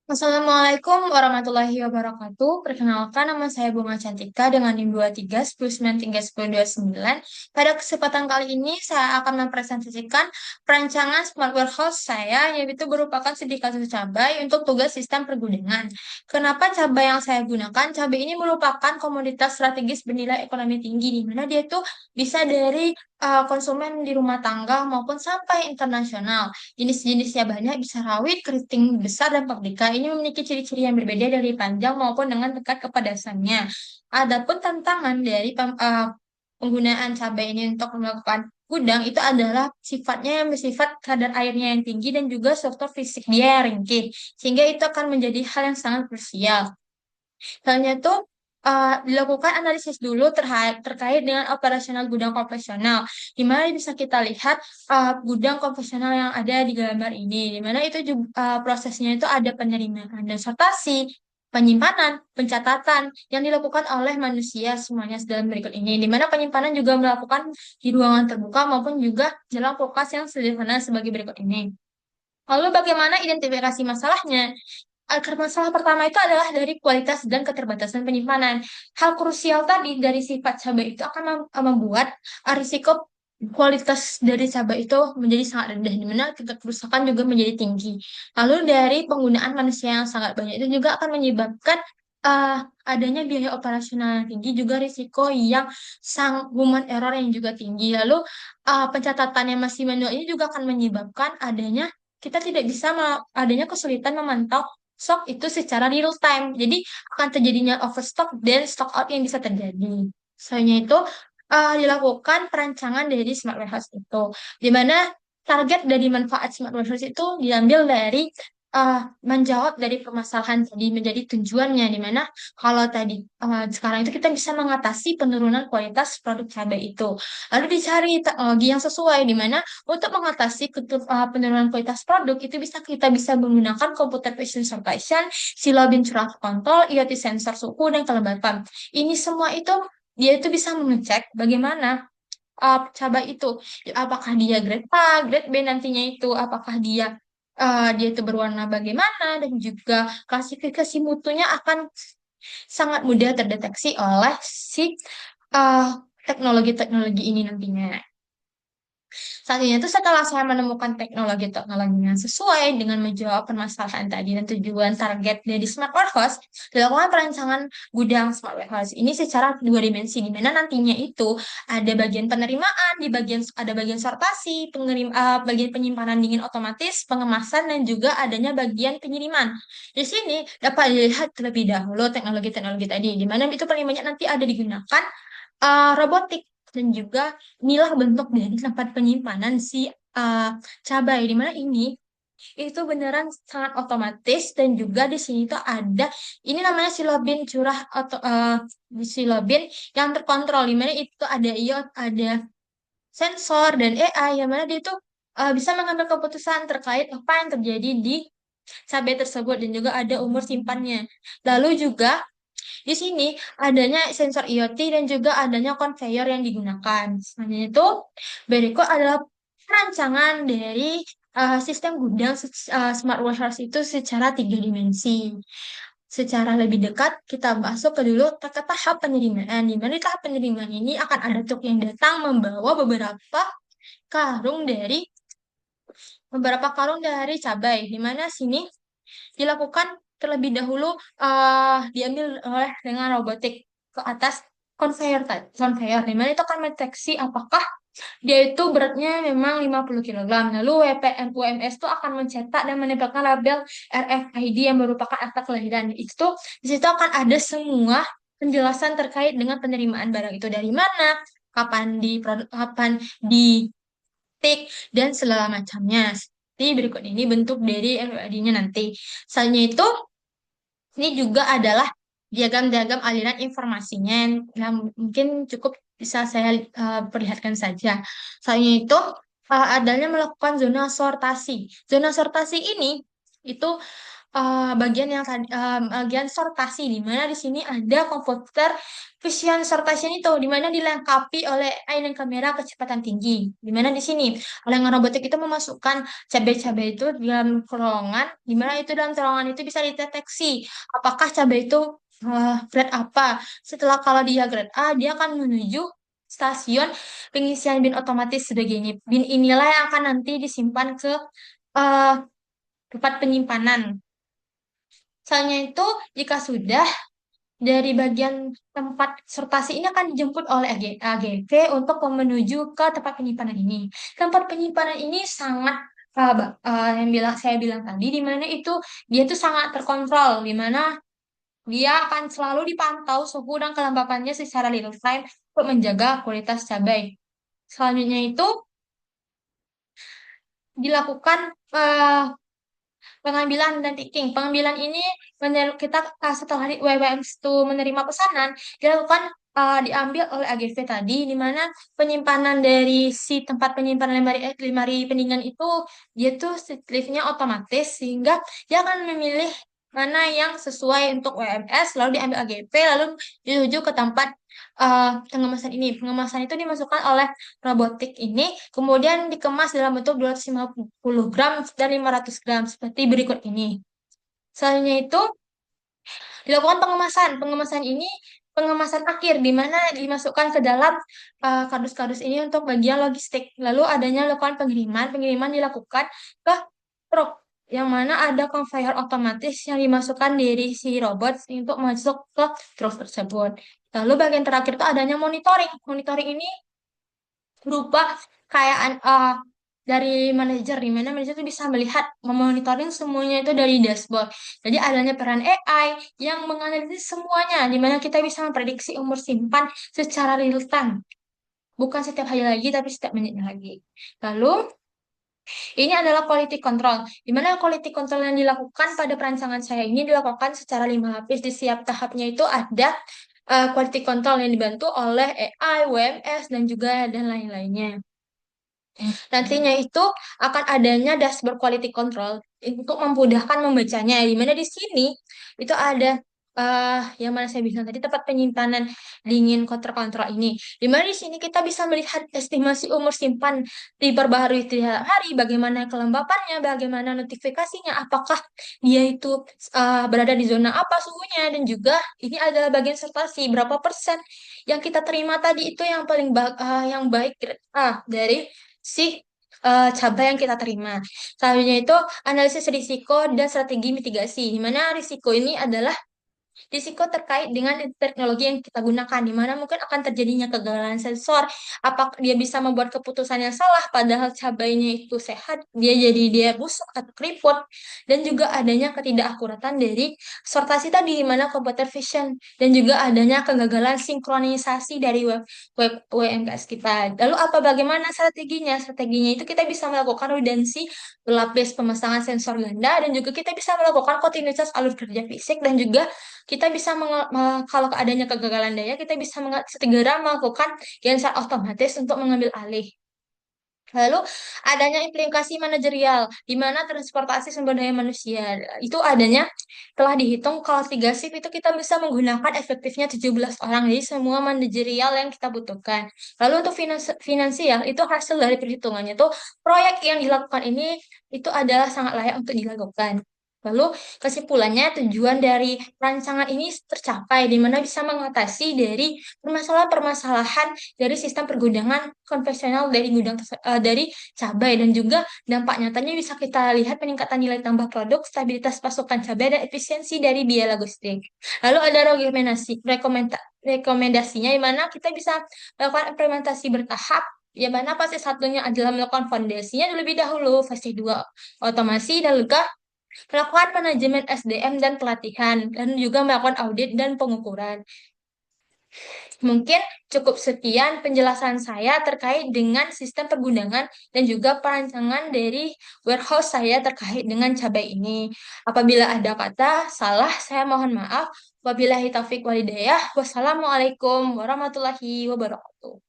Assalamualaikum warahmatullahi wabarakatuh. Perkenalkan, nama saya Bunga Cantika dengan NIM 23 1093 1029. Pada kesempatan kali ini, saya akan mempresentasikan perancangan Smart Warehouse saya, yaitu merupakan studi kasus cabai untuk tugas sistem pergudangan. Kenapa cabai yang saya gunakan? Cabai ini merupakan komoditas strategis bernilai ekonomi tinggi, di mana dia tuh bisa dari konsumen di rumah tangga maupun sampai internasional. Jenis-jenisnya banyak, bisa rawit, keriting besar, dan paprika. Ini memiliki ciri-ciri yang berbeda dari panjang maupun dengan tingkat kepedasannya. Adapun tantangan dari penggunaan cabai ini untuk melakukan gudang itu adalah sifatnya yang bersifat kadar airnya yang tinggi dan juga struktur fisik dia yang ringkih. Sehingga itu akan menjadi hal yang sangat krusial. Soalnya itu dilakukan analisis dulu terkait dengan operasional gudang konvensional, di mana bisa kita lihat gudang konvensional yang ada di gambar ini, di mana itu juga prosesnya itu ada penerimaan dan sortasi, penyimpanan, pencatatan yang dilakukan oleh manusia semuanya dalam berikut ini, di mana penyimpanan juga melakukan di ruangan terbuka maupun juga dalam kulkas yang sederhana sebagai berikut ini. Lalu bagaimana identifikasi masalahnya? Akar masalah pertama itu adalah dari kualitas dan keterbatasan penyimpanan. Hal krusial tadi dari sifat cabai itu akan membuat risiko kualitas dari cabai itu menjadi sangat rendah, di mana tingkat kerusakan juga menjadi tinggi. Lalu dari penggunaan manusia yang sangat banyak itu juga akan menyebabkan adanya biaya operasional yang tinggi, juga risiko yang human error yang juga tinggi. Lalu pencatatan yang masih manual ini juga akan menyebabkan adanya kita tidak bisa adanya kesulitan memantau stok itu secara real time. Jadi akan terjadinya overstock dan stock out yang bisa terjadi. Soalnya itu dilakukan perancangan dari smart warehouse itu, di mana target dari manfaat smart warehouse itu diambil dari menjawab dari permasalahan tadi menjadi tujuannya, di mana kalau tadi sekarang itu kita bisa mengatasi penurunan kualitas produk cabai itu. Lalu dicari teknologi yang sesuai, di mana untuk mengatasi penurunan kualitas produk itu kita bisa menggunakan computer vision sortation, silabin curah kontrol, IoT sensor suhu dan kelembapan. Ini semua itu dia itu bisa mengecek bagaimana cabai itu, apakah dia grade A, grade B nantinya itu, apakah dia itu berwarna bagaimana, dan juga klasifikasi mutunya akan sangat mudah terdeteksi oleh si uh, teknologi-teknologi ini nantinya. Selanjutnya itu setelah saya menemukan teknologi-teknologi yang sesuai dengan menjawab permasalahan tadi dan tujuan target dari Smart Warehouse, dilakukan perancangan gudang Smart Warehouse ini secara dua dimensi, di mana nantinya itu ada bagian penerimaan, ada bagian sortasi, bagian penyimpanan dingin otomatis, pengemasan, dan juga adanya bagian pengiriman. Di sini dapat dilihat terlebih dahulu teknologi-teknologi tadi, di mana itu paling banyak nanti ada digunakan robotik, dan juga inilah bentuk dari tempat penyimpanan si cabai, di mana ini itu beneran sangat otomatis, dan juga di sini tuh ada ini namanya silabin curah atau silabin yang terkontrol, di mana itu ada iot, ada sensor dan AI, yang mana dia itu bisa mengambil keputusan terkait apa yang terjadi di cabai tersebut, dan juga ada umur simpannya. Lalu juga di sini adanya sensor IoT dan juga adanya conveyor yang digunakan. Selanjutnya itu berikut adalah perancangan dari sistem gudang smart warehouse itu secara tiga dimensi. Secara lebih dekat kita masuk ke dulu ke tahap penerimaan. Di mana di tahap penerimaan ini akan ada truk yang datang membawa karung dari beberapa karung cabai. Di mana sini dilakukan terlebih dahulu diambil oleh dengan robotik ke atas conveyor, di mana itu akan mendeteksi apakah dia itu beratnya memang 50 kilogram. Lalu WPM UMS itu akan mencetak dan menempelkan label RFID yang merupakan akta kelahiran. Itu di situ akan ada semua penjelasan terkait dengan penerimaan barang itu dari mana, kapan di tik, dan segala macamnya. Seperti berikut ini bentuk dari MUID-nya nanti. Selanjutnya itu, ini juga adalah diagram-diagram aliran informasinya yang mungkin cukup bisa saya perlihatkan saja. Selanjutnya itu, adanya melakukan zona sortasi. Zona sortasi ini itu bagian yang tadi bagian sortasi di mana di sini ada komputer vision sortation itu di mana dilengkapi oleh AI dan kamera kecepatan tinggi. Di mana di sini lengan robotik itu memasukkan cabai-cabai itu di dalam terowongan di mana itu dalam terowongan itu bisa dideteksi apakah cabai itu grade apa. Setelah kalau dia grade A, dia akan menuju stasiun pengisian bin otomatis sebagai ini. Bin inilah yang akan nanti disimpan ke eh, tempat penyimpanan. Misalnya itu, jika sudah dari bagian tempat sortasi ini akan dijemput oleh AGV untuk menuju ke tempat penyimpanan ini. Tempat penyimpanan ini sangat yang saya bilang tadi, di mana itu dia tuh sangat terkontrol, di mana dia akan selalu dipantau suhu dan kelembapannya secara real time untuk menjaga kualitas cabai. Selanjutnya itu dilakukan pengambilan dan picking. Pengambilan ini kita setelah WWM itu menerima pesanan, dilakukan diambil oleh AGV tadi, di mana penyimpanan dari si tempat penyimpanan lemari pendingan itu dia tuh liftnya otomatis sehingga dia akan memilih mana yang sesuai untuk WMS, lalu diambil AGV, lalu dituju ke tempat pengemasan ini. Pengemasan itu dimasukkan oleh robotik ini, kemudian dikemas dalam bentuk 250 gram dan 500 gram seperti berikut ini. Selanjutnya itu dilakukan pengemasan. Pengemasan ini pengemasan akhir di mana dimasukkan ke dalam kardus-kardus ini untuk bagian logistik. Lalu adanya lakukan pengiriman. Pengiriman dilakukan ke truk yang mana ada conveyor otomatis yang dimasukkan dari si robot untuk masuk ke truk tersebut. Lalu bagian terakhir itu adanya monitoring. Monitoring ini berupa kayak dari manajer, di mana manajer itu bisa melihat memonitoring semuanya itu dari dashboard. Jadi adanya peran AI yang menganalisis semuanya, di mana kita bisa memprediksi umur simpan secara real time. Bukan setiap hari lagi, tapi setiap menitnya lagi. Lalu, ini adalah quality control, di mana quality control yang dilakukan pada perancangan saya ini dilakukan secara 5 lapis. Di setiap tahapnya itu ada quality control yang dibantu oleh AI, WMS, dan juga dan lain-lainnya. Nantinya itu akan adanya dashboard quality control untuk memudahkan membacanya. Di mana di sini itu ada yang mana saya bilang tadi tempat penyimpanan dingin kotor kontrol ini. Di mana di sini kita bisa melihat estimasi umur simpan diperbaharui tiap hari, bagaimana kelembapannya, bagaimana notifikasinya, apakah dia itu berada di zona apa suhunya, dan juga ini adalah bagian sertasi berapa persen yang kita terima tadi itu yang paling yang baik grade A dari si cabai yang kita terima. Selanjutnya itu analisis risiko dan strategi mitigasi, di mana risiko ini adalah risiko terkait dengan teknologi yang kita gunakan, di mana mungkin akan terjadinya kegagalan sensor, apakah dia bisa membuat keputusan yang salah, padahal cabainya itu sehat, dia busuk atau keriput, dan juga adanya ketidakakuratan dari sortasi tadi, di mana computer vision, dan juga adanya kegagalan sinkronisasi dari web WMKS kita. Lalu bagaimana strateginya? Strateginya itu kita bisa melakukan redundancy berlapis pemasangan sensor ganda, dan juga kita bisa melakukan kontinuitas alur kerja fisik, dan juga kita bisa kalau adanya kegagalan daya, kita bisa segera melakukan genset otomatis untuk mengambil alih. Lalu adanya implikasi manajerial, di mana transportasi sumber daya manusia. Itu adanya telah dihitung kalau 3 shift itu kita bisa menggunakan efektifnya 17 orang. Jadi semua manajerial yang kita butuhkan. Lalu untuk finansial, itu hasil dari perhitungannya tuh proyek yang dilakukan ini itu adalah sangat layak untuk dilakukan. Lalu kesimpulannya tujuan dari rancangan ini tercapai di mana bisa mengatasi dari permasalahan-permasalahan dari sistem pergudangan konvensional dari cabai, dan juga dampak nyatanya bisa kita lihat peningkatan nilai tambah produk, stabilitas pasokan cabai, dan efisiensi dari biaya logistik. Lalu ada rekomendasinya di mana kita bisa melakukan implementasi bertahap. Yang mana fase satunya adalah melakukan fondasinya terlebih dahulu, fase 2 otomasi, dan juga melakukan manajemen SDM dan pelatihan, dan juga melakukan audit dan pengukuran. Mungkin cukup sekian penjelasan saya terkait dengan sistem pergundangan dan juga perancangan dari warehouse saya terkait dengan cabai ini. Apabila ada kata salah, saya mohon maaf. Wabillahi taufiq walhidayah. Wassalamualaikum warahmatullahi wabarakatuh.